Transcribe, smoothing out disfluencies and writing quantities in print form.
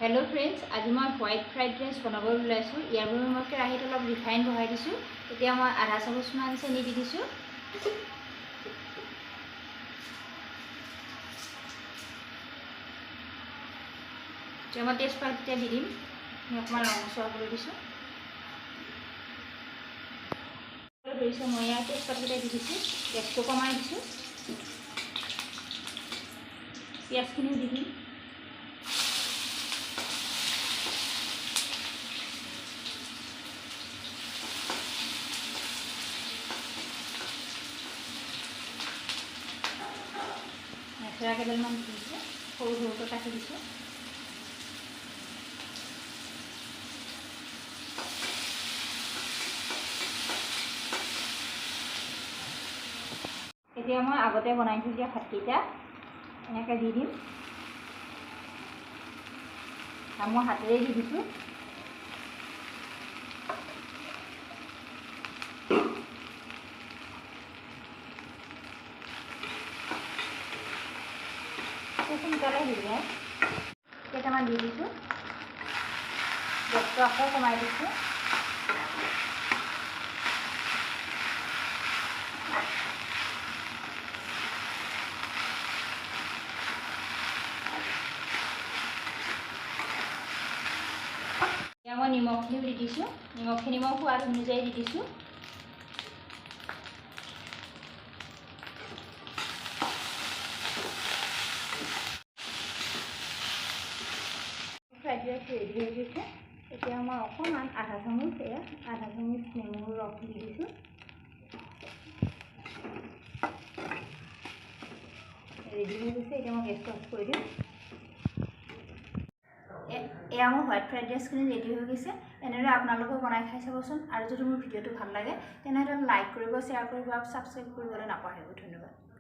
Hello friends, आज मैं white fried rice बनाब ओलाइছোঁ। यार বাবে मैं केराहीत अलप रिफाइन बहाई दिছোঁ। এতিয়া मैं आधा चामचमान চেনি দি দিছোঁ। এতিয়া मैं तेजपात দি দিম। অকণমান ৰঙচুৱা কৰি দিছোঁ। মই ইয়াত তেজপাতকেইটা দি দিছোঁ। গেছটো কমাই দিছোঁ। পিঁয়াজখিনিও দি দিম। মেচেৰা কেইডালমান দি দিছোঁ। সৰু সৰুকৈ কাটি দিছোঁ। এতিয়া মই আগতে বনাই থৈ দিয়া ভাতকেইটা এনেকৈ দি দিম। মই হাতেৰে দি দিছোঁ। সোনকালে হৈ যায়। কেইটামান দি দিছোঁ। গেছটো আকৌ কমাই দিছোঁ। এতিয়া মই নিমখখিনিও দি দিছোঁ। নিমখখিনি মই সোৱাদ অনুযায়ী দি দিছোঁ। ফ্ৰাইড ৰাইচ ৰেডি হৈ গৈছে। এতিয়া মই অকণমান আধা চামুচ নেমুৰ ৰস দি দিছোঁ। ৰেডি হৈ গৈছে। এতিয়া মই গেছটো অফ কৰি দিম। এয়া মোৰ হোৱাইট ফ্ৰাইড ৰাইচখিনি ৰেডি হৈ গৈছে। এনেদৰে আপোনালোকেও বনাই খাই চাবচোন। আৰু যদি মোৰ ভিডিঅ'টো ভাল লাগে তেনেহ'লে লাইক কৰিব, শ্বেয়াৰ কৰিব আৰু ছাবস্ক্ৰাইব কৰিবলৈ নাপাহৰিব। ধন্যবাদ।